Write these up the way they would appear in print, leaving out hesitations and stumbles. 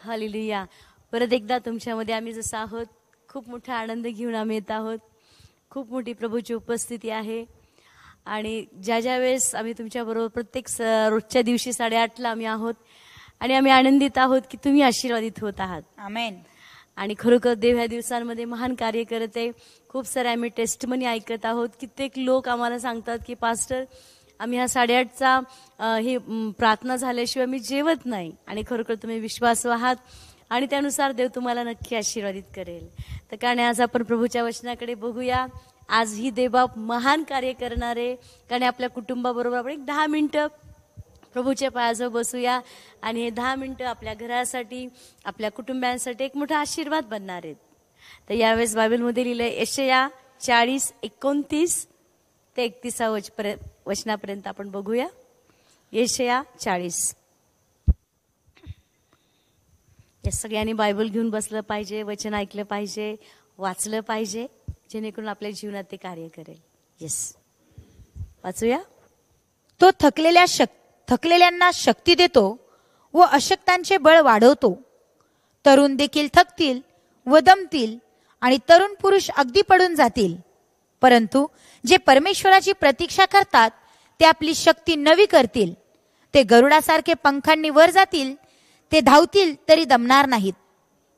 Hallelujah. परत एकदा तुमच्यामध्ये आम्ही जसं आहोत, खूप मोठा आनंद घेऊन आम्ही येत आहोत. खूप मोठी प्रभूची उपस्थिती आहे. आणि ज्या वेळेस आम्ही तुमच्याबरोबर प्रत्येक रोजच्या दिवशी 8:30ला आम्ही आहोत आणि आम्ही आनंदित आहोत की तुम्ही आशीर्वादित होत आहात. आमेन. आणि खरोखर देव ह्या दिवसांमध्ये महान कार्य करत आहे. खूप सारे आम्ही टेस्टमनी ऐकत आहोत. कित्येक लोक आम्हाला सांगतात की पास्टर, आम्ही हा 8:30चा हे प्रार्थना झाल्याशिवाय मी जेवत नाही. आणि खरोखर तुम्ही विश्वासू आहात आणि त्यानुसार देव तुम्हाला नक्की आशीर्वादित करेल. तर कारण आज आपण प्रभूच्या वचनाकडे बघूया. आज ही देवबाप महान कार्य करणारे. कारण आपल्या कुटुंबाबरोबर आपण एक 10 मिनिटं प्रभूच्या पायाजवळ बसूया आणि हे 10 मिनिटं आपल्या घरासाठी, आपल्या कुटुंबियांसाठी एक मोठा आशीर्वाद बनणार आहेत. तर यावेळेस बायबलमध्ये लिहिलंय यशाया 40:29 ते 31 वचनापर्यंत आपण बघूया. यशाया 40. या सगळ्यांनी बायबल घेऊन बसलं पाहिजे, वचन ऐकलं पाहिजे, वाचलं पाहिजे, जेणेकरून आपल्या जीवनात ते कार्य करेल. येस, वाचूया. तो थकलेल्यांना शक्ती देतो व अशक्तांचे बळ वाढवतो. तरुण देखील थकतील व दमतील आणि तरुण पुरुष अगदी पडून जातील. परंतु जे परमेश्वराची प्रतीक्षा करतात ते आपली शक्ती नवी करतील. ते गरुडासारखे पंखांनी वर जातील. ते धावतील तरी दमणार नाहीत.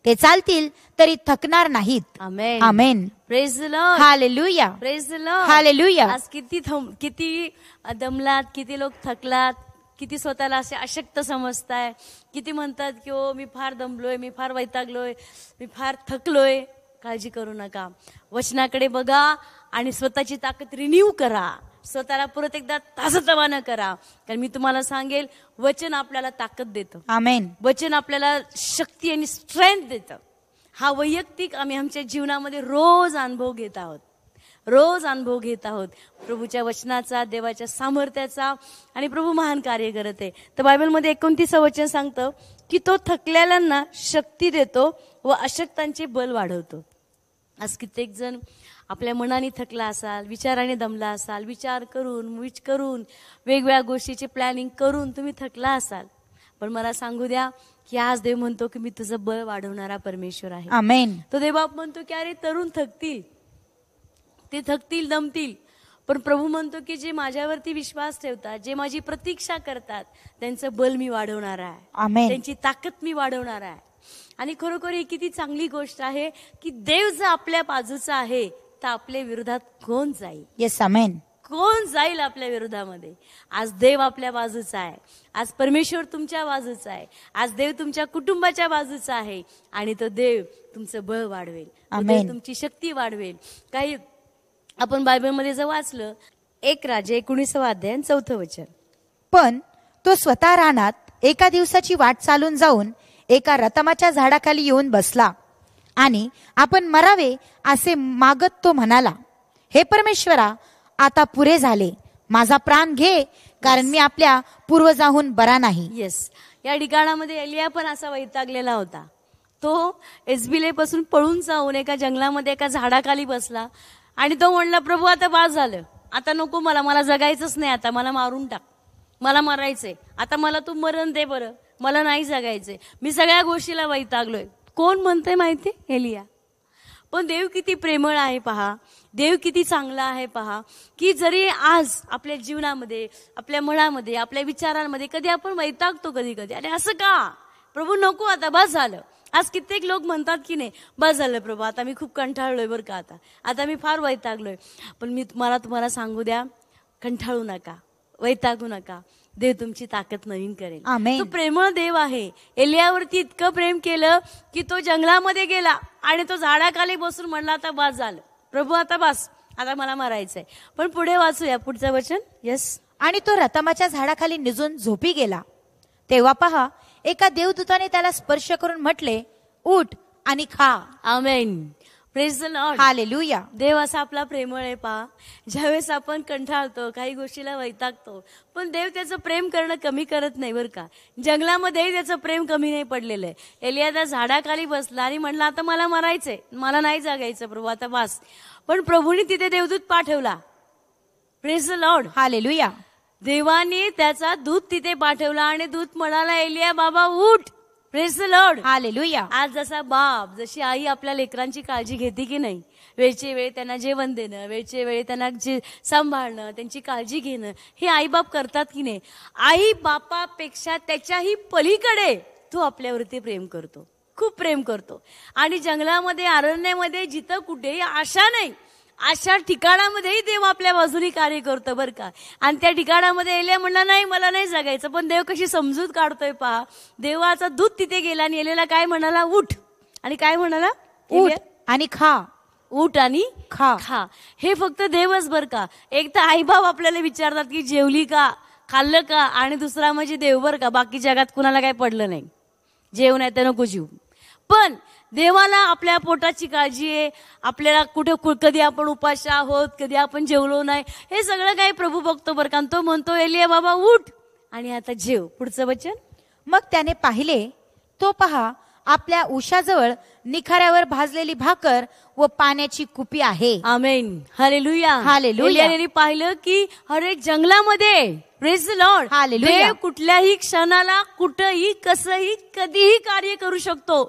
ते चालतील तरी थकणार नाहीत. Amen. Amen. Praise the Lord. Hallelujah. Praise the Lord. Hallelujah. आज किती दमलात, किती लोक थकलात, किती स्वतःला असे अशक्त समजताय, किती म्हणतात की ओ मी फार दमलोय, मी फार वैतागलोय, मी फार थकलोय. काळजी करू नका. वचनाकडे बघा आणि स्वतःची ताकद रिन्यू करा. स्वतःला परत एकदा ताजतवानं करा. कारण मी तुम्हाला सांगेल, वचन आपल्याला ताकद देतं. आमेन. वचन आपल्याला शक्ती आणि स्ट्रेंथ देतं. हा वैयक्तिक आम्ही आमच्या जीवनामध्ये रोज अनुभव घेत आहोत. रोज अनुभव घेत आहोत प्रभूच्या वचनाचा, देवाच्या सामर्थ्याचा. आणि प्रभू महान कार्य करत आहे. तर बायबलमध्ये 29 वचन सांगतं की तो थकलेल्यांना शक्ती देतो व अशक्तांचे बल वाढवतो. आज कित्येक जण आपल्या मनाने थकला असाल, विचाराने दमला असाल, विचार करून वेगवेगळ्या गोष्टीचे प्लॅनिंग करून तुम्ही थकला असाल. पण मला सांगू द्या की आज देव म्हणतो की मी तुझं बळ वाढवणारा परमेश्वर आहे. आमेन. तो देवबाप म्हणतो की अरे तरुण थकतील, ते थकतील, दमतील, पण प्रभू म्हणतो की जे माझ्यावरती विश्वास ठेवतात, जे माझी प्रतीक्षा करतात, त्यांचं बल मी वाढवणार आहे. आमेन. त्यांची ताकद मी वाढवणार आहे. आणि खरोखर ही किती चांगली गोष्ट आहे की देव जर आपल्या बाजूचा आहे तर आपल्या विरोधात कोण जाईल? येस. आमेन. कोण जाईल आपल्या विरोधामध्ये? आज देव आपल्या बाजूचा आहे. आज परमेश्वर तुमच्या बाजूचा आहे. आज देव तुमच्या कुटुंबाच्या बाजूचा आहे. आणि तो देव तुमचं बळ वाढवेल, देव तुमची शक्ती वाढवेल. काही आपण बायबलमध्ये जर वाचलं, 1 राजे 19 अध्याय 4 वचन. पण तो स्वतः रानात एका दिवसाची वाट चालून जाऊन एका रतमाच्या झाडाखाली येऊन बसला आणि आपण मरावे असे मागत तो म्हणाला, हे परमेश्वरा, आता पुरे झाले. माझा प्राण घे, कारण मी आपल्या पूर्वजाहून बरा नाही. येस. या ठिकाणामध्ये एलिया पण असा वैतागलेला होता. तो एसबिले पासून पळून जाऊन एका जंगलामध्ये एका झाडाखाली बसला आणि तो म्हणला, प्रभू आता बास झालं, आता नको, मला जगायचंच नाही, आता मला मारून टाक, मला मरायचंय, आता मला तू मरण दे बरं, मला नाही जगायचंय, मी सगळ्या गोष्टीला वैतागलोय. कोण म्हणतंय माहिती? एलिया. पण देव किती प्रेमळ आहे पहा, देव किती चांगला आहे पहा, की जरी आज आपल्या जीवनामध्ये, आपल्या मनामध्ये, आपल्या विचारांमध्ये कधी आपण वैतागतो, कधी अरे असं का प्रभू, नको, आता बस झालं. आज कित्येक लोक म्हणतात की नाही, बस झालं प्रभू, आता मी खूप कंटाळलोय बरं का, आता मी फार वैतागलोय. पण मी तुम्हाला सांगू द्या, कंटाळू नका, वैतागू नका. देव तुमची ताकद नवीन करेल. तो प्रेमळ देव आहे. एलियावरती इतकं प्रेम केलं की तो जंगलामध्ये गेला आणि तो झाडाखाली बसून म्हणला, आता बस झालं प्रभू, आता बस, आता मला मरायचंय. पण पुढे वाचूया पुढचं वचन. येस. आणि तो रतमाच्या झाडाखाली निजून झोपी गेला. तेव्हा पहा, एका देवदूताने त्याला स्पर्श करून म्हटले, उठ आणि खा. Amen. Praise the Lord. Hallelujah. देव असा आपला प्रेमळ आहे पहा. ज्यावेळेस आपण कंटाळतो, काही गोष्टीला वैतागतो, पण देव त्याचं प्रेम करणं कमी करत नाही बरं का. जंगलामध्येही त्याचं प्रेम कमी नाही पडलेलं आहे. एलिया त्या झाडाखाली बसला आणि म्हणला, आता मला मरायचंय, मला नाही जगायचं प्रभू, आता बस. पण प्रभूने तिथे देवदूत पाठवला. Praise the Lord. हालेलुया. देवाने त्याचा दूत तिथे पाठवला आणि दूत म्हणाला, एलिया बाबा उठ, प्रेज द लॉर्ड. हालेलुया. आज जसा बाप, जशी आई आपल्या लेकरांची काळजी घेते की नाही, वेळचे वेळ त्यांना जेवण देणं, वेळचे वेळ त्यांना सांभाळणं, त्यांची काळजी घेणं, हे आई बाप करतात की नाही. आई बापापेक्षा त्याच्याही पलीकडे तो आपल्यावरती प्रेम करतो, खूप प्रेम करतो. आणि जंगलामध्ये, अरण्यामध्ये जिथं कुठेही आशा नाही, अशा ठिकाणामध्येही देव आपल्या बाजूनी कार्य करतो बरं का. आणि त्या ठिकाणामध्ये एलिया म्हणला नाही, मला नाही जगायचं. पण देव कशी समजूत काढतोय पहा. देवाचा दूत तिथे गेला आणि एलियाला काय म्हणाला, उठ. आणि काय म्हणाला, उठ आणि खा. उठ आणि खा. खा. हे फक्त देवच बरं का. एक तर आईबाप आपल्याला विचारतात की जेवली का, खाल्लं का, आणि दुसरा म्हणजे देव बरं का. बाकी जगात कुणाला काय पडलं नाही, जेव नाही तर नको जीव. पण देवाला आपल्या पोटाची काळजी आहे. आपल्याला कुठे कधी आपण उपाशी आहोत, कधी आपण जेवलो नाही, हे सगळं काही प्रभू बघतो बरं का. तो म्हणतो एलिया बाबा उठ आणि आता जेव. पुढचं वचन. मग त्याने पाहिले, तो पहा आपल्या उशाजवळ निखाऱ्यावर भाजलेली भाकर व पाण्याची कुपी आहे. आमेन. हालेलुया. हालेलुया. एलियाने पाहिलं की अरे जंगलामध्ये, प्रेज द लॉर्ड, हालेलुया. देव कुठल्याही क्षणाला कुठंही कसंही कधीही कार्य करू शकतो.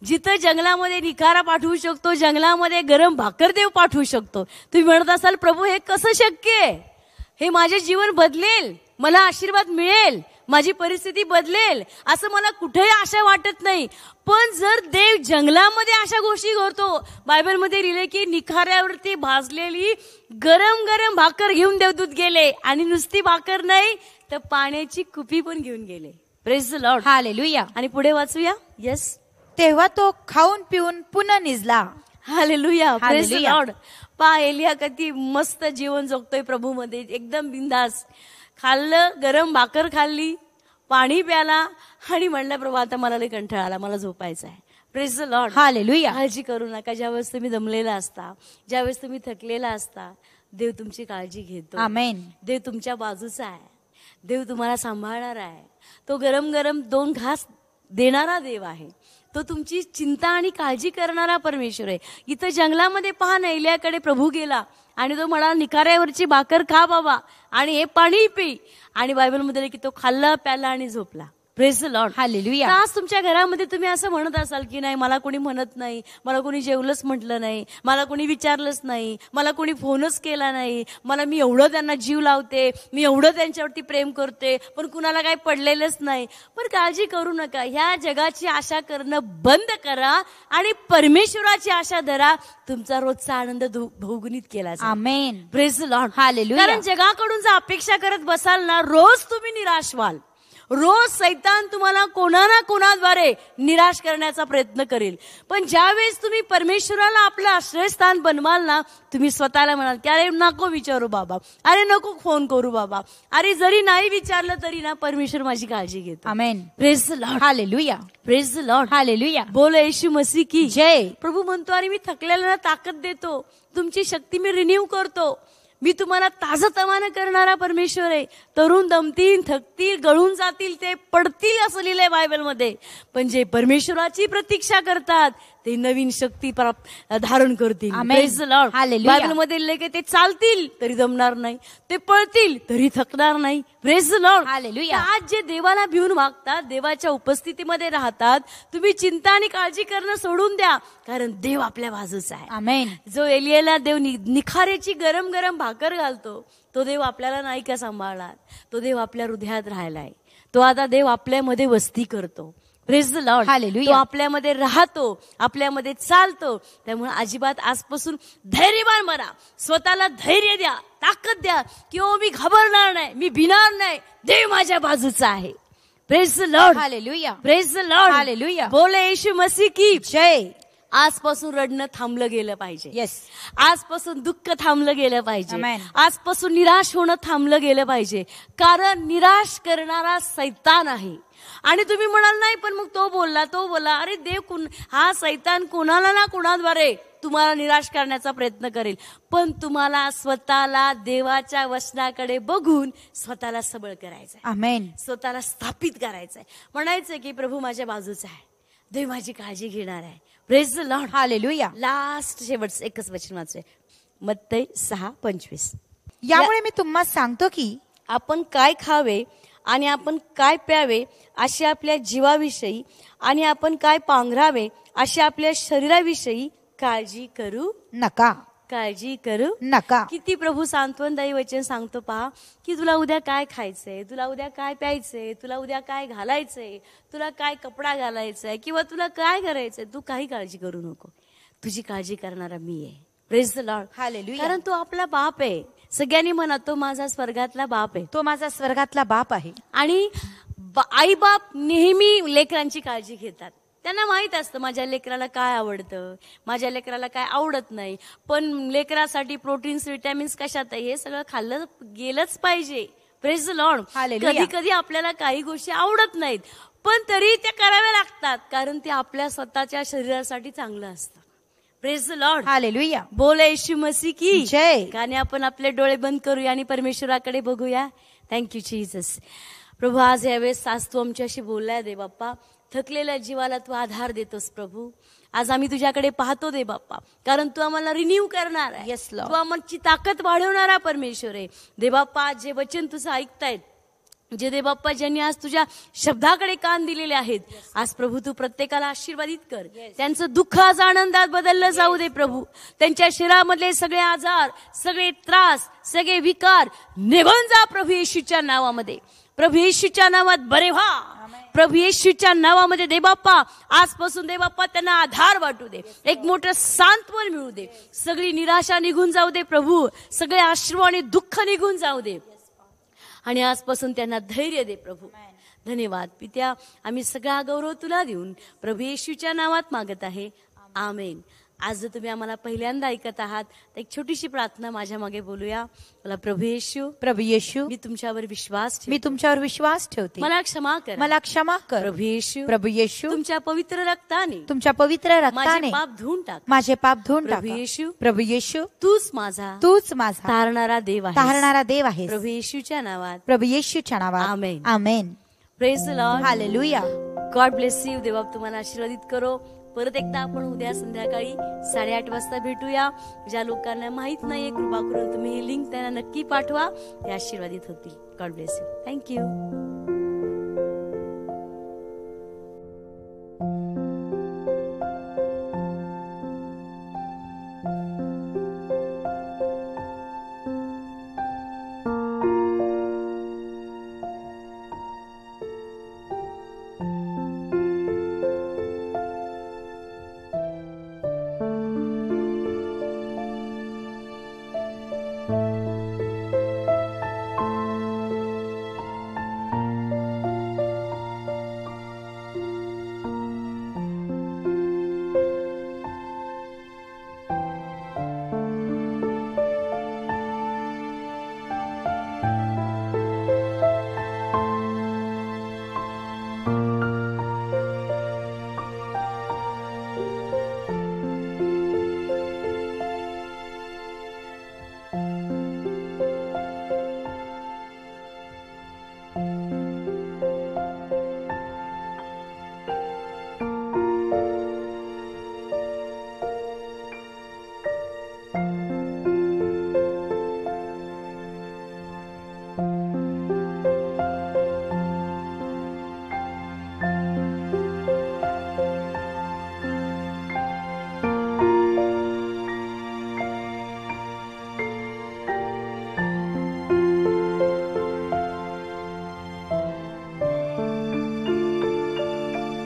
जिथं जंगलामध्ये निखारा पाठवू शकतो, जंगलामध्ये गरम भाकर देव पाठवू शकतो. तुम्ही म्हणत असाल प्रभू हे कसं शक्य आहे, हे माझे जीवन बदलेल, मला आशीर्वाद मिळेल, माझी परिस्थिती बदलेल, असं मला कुठेही आशा वाटत नाही. पण जर देव जंगलामध्ये अशा गोष्टी करतो, बायबलमध्ये लिहिले की निखाऱ्यावरती भाजलेली गरम गरम भाकर घेऊन देवदूत गेले, आणि नुसती भाकर नाही तर पाण्याची कुपी पण घेऊन गेले. Praise the Lord. हालेलुया. आणि पुढे वाचूया. येस. तेव्हा तो खाऊन पिऊन पुन्हा निजला. Hallelujah. Praise the hallelujah. Lord. पहा एलिया किती मस्त जीवन जगतोय प्रभूमध्ये, एकदम बिंदास. खाल्लं, गरम भाकर खाल्ली, पाणी प्याला आणि म्हणलं प्रभू आता मला लई कंटाळा आला, मला झोपायचं आहे. Praise the Lord. हालेलुया. काळजी करू नका. ज्यावेळेस तुम्ही दमलेला असता, ज्यावेळेस तुम्ही थकलेला असता, देव तुमची काळजी घेतो. आमेन. देव तुमच्या बाजूचा आहे. देव तुम्हाला सांभाळणार आहे. तो गरम गरम 2 घास देणारा देव आहे. तो तुमची चिंता आणि काळजी करणारा परमेश्वर आहे. इथं जंगलामध्ये पहा ना, एलियाकडे प्रभू गेला आणि तो म्हणाला निखाऱ्यावरची भाकर खा बाबा आणि हे पाणी पी. आणि बायबलमध्ये की तो खाल्ला, प्याला आणि झोपला. Praise the Lord. हालेलुया. आज तुमच्या घरामध्ये तुम्ही असं म्हणत असाल की नाही, मला कोणी म्हणत नाही, मला कोणी जेवलंच म्हटलं नाही, मला कोणी विचारलंच नाही, मला कोणी फोनच केला नाही, मला मी एवढं त्यांना जीव लावते, मी एवढं त्यांच्यावरती प्रेम करते, पण कुणाला काही पडलेलंच नाही. पण काळजी करू नका. ह्या जगाची आशा करणं बंद करा आणि परमेश्वराची आशा धरा. तुमचा रोजचा आनंद बहुगुणित केला जाईल. Amen. Praise the Lord. Hallelujah. कारण जगाकडून जर अपेक्षा करत बसाल ना, रोज तुम्ही निराश व्हाल. रोज सैतान तुम्हाला कोणा ना कोणाद्वारे निराश करण्याचा प्रयत्न करेल. पण ज्यावेळेस तुम्ही परमेश्वराला आपलं आश्रयस्थान बनवाल ना, तुम्ही स्वतःला म्हणाल की अरे नको विचारू बाबा, अरे नको फोन करू बाबा, अरे जरी नाही विचारलं तरी ना परमेश्वर माझी काळजी घेतो. Amen. Praise the Lord. Hallelujah. Praise the Lord. Hallelujah. बोल येशू मसीह की जय. प्रभू म्हणतो अरे मी थकलेल्यांना ताकद देतो, तुमची शक्ती मी रिन्यू करतो, मी तुम्हाला ताजतवानं करणारा परमेश्वर आहे. तरुण दमतील, थकतील, गळून जातील, ते पडतील असं लिहिलंय बायबलमध्ये. पण जे परमेश्वराची प्रतीक्षा करतात ते नवीन शक्ती धारण करतील. Praise the Lord. बायबलमध्ये लिहिलंय की ते चालतील तरी दमणार नाही, ते पळतील तरी थकणार नाही. Praise the Lord. हालेलुया. आज जे देवाला भिवून वागतात, देवाच्या उपस्थितीमध्ये राहतात, तुम्ही चिंता आणि काळजी करणं सोडून द्या, कारण देव आपल्या बाजूचा आहे. आमेन. जो एलियाला देव निखाऱ्याची गरम गरम भाकर घालतो, तो देव आपल्याला नाही का सांभाळणार? तो देव आपल्या हृदयात राहिलाय. तो आता देव आपल्यामध्ये वस्ती करतो. Praise the Lord. हालेलुया. तो आपल्यामध्ये राहतो, आपल्यामध्ये चालतो. त्यामुळे अजिबात आजपासून धैर्यवान बना, स्वतःला धैर्य द्या, ताकद द्या की ओ मी घाबरणार नाही, मी भिणार नाही, देव माझ्या बाजूचा आहे. Praise the Lord. Hallelujah. Praise the Lord. Hallelujah. बोले येशू मसीह की जय. आजपासून रडणं थांबलं गेलं पाहिजे. येस. आजपासून दुःख थांबलं गेलं पाहिजे. Amen. आजपासून निराश होणं थांबलं गेलं पाहिजे. कारण निराश करणारा सैतान आहे. आणि तुम्ही म्हणाल नाही पण मग तो बोलला, अरे देव हा सैतान कोणाला ना कोणाद्वारे तुम्हाला निराश करण्याचा प्रयत्न करेल. पण तुम्हाला स्वतःला देवाच्या वचनाकडे बघून स्वतःला सबळ करायचंय, आमेन. स्वतःला स्थापित करायचंय. म्हणायचंय की प्रभू माझ्या बाजूचा आहे, देव माझी काळजी घेणार आहे. Praise the Lord. Hallelujah. Last शेवटचं एकच वचन वाचूया, मत्तई 6:25. यामुळे मी तुम्हाला सांगतो की आपण काय खावे आणि आपण काय प्यावे असे आपल्या जीवाविषयी आणि आपण काय पांघरावे असे आपल्या शरीराविषयी काळजी करू नका. काळजी करू नका. किती प्रभू सांत्वनदायी वचन सांगतो पहा, की तुला उद्या काय खायचंय, तुला उद्या काय प्यायचंय, तुला उद्या काय घालायचंय, तुला काय कपडा घालायचाय किंवा तुला काय करायचंय, तू काही काळजी करू नको. तुझी काळजी करणारा मी आहे. Praise the Lord. हालेलुया. कारण तो आपला बाप आहे. सगळ्यांनी म्हणा, तो माझा स्वर्गातला बाप आहे. तो माझा स्वर्गातला बाप आहे. आणि आई बाप नेहमी लेकरांची काळजी घेतात. त्यांना माहित असतं माझ्या लेकराला काय आवडतं, माझ्या लेकराला काय आवडत नाही. पण लेकरासाठी प्रोटीन्स, विटॅमिन्स कशात आहे हे सगळं खाल्लं गेलंच पाहिजे. Praise the Lord. हालेलुया. कधी कधी आपल्याला काही गोष्टी आवडत नाहीत, पण तरी त्या कराव्या लागतात, कारण ते आपल्या स्वतःच्या शरीरासाठी चांगलं असतं. Praise the Lord. हालेलुया. बोल येशू मसीह की जय. गाणे आपण आपले डोळे बंद करूया आणि परमेश्वराकडे बघूया. Thank you Jesus. प्रभू, आज यावेळेस तू आमच्याशी बोललाय दे बाप्पा. थकलेल्या जीवाला तू आधार देतोस प्रभू. आज आम्ही तुझ्याकडे पाहतो दे बाप्पा, कारण तू आम्हाला रिन्यू करणार आहे. Yes, Lord. तू आमची ताकद वाढवणारा परमेश्वर आहे दे बाप्पा. आज जे वचन तुझं ऐकतायत, जे दे बाप्पा ज्यांनी आज तुझ्या शब्दाकडे कान दिलेले आहेत, आज प्रभू तू प्रत्येकाला आशीर्वादित कर. त्यांचं दुःख आज आनंदात बदललं जाऊ दे प्रभू. त्यांच्या शरीरामधले सगळे आजार, सगळे त्रास, सगळे विकार निघून जा प्रभू येशूच्या नावामध्ये. प्रभू येशूच्या नावात बरे व्हा. प्रभू येशूच्या नावामध्ये दे बाप्पा आजपासून दे बाप्पा त्यांना आधार वाटू दे. एक मोठं सांत्वन मिळू दे. सगळी निराशा निघून जाऊ दे प्रभू. सगळे अश्रू आणि दुःख निघून जाऊ दे आणि आजपासून त्यांना धैर्य दे प्रभू. धन्यवाद पित्या. आम्ही सगळा गौरव तुला देऊन प्रभू येशूच्या नावात मागत आहे. आमेन. आज जर तुम्ही आम्हाला पहिल्यांदा ऐकत आहात तर एक छोटीशी प्रार्थना माझ्या मागे बोलूया. मला प्रभू येशू, प्रभू येशू, मी तुमच्यावर विश्वास ठेवते. मी तुमच्यावर विश्वास ठेवते. मला क्षमा कर. मला क्षमा कर. प्रभू येशू, प्रभू येशू, तुमच्या पवित्र रक्ताने तुमच्या पवित्र माझे रक्ताने पाप धुवून टाक. माझे पाप धुवून प्रभू टाका. येशू, प्रभू येशू, तूच माझा तूच माझा तारणारा देव आहे. तारणारा देव आहे. प्रभू येशूच्या नावात. प्रभू येशूच्या नावात. Amen. Amen. Praise the Lord. Hallelujah. God bless you. देवा तुम्हाला आशीर्वादित करो. परत एकदा आपण उद्या संध्याकाळी 8:30 वाजता भेटूया. ज्या लोकांना माहित नाहीये, कृपा करून तुम्ही ही लिंक त्यांना नक्की पाठवा. ते आशीर्वादित होतील. God bless you. थँक्यू.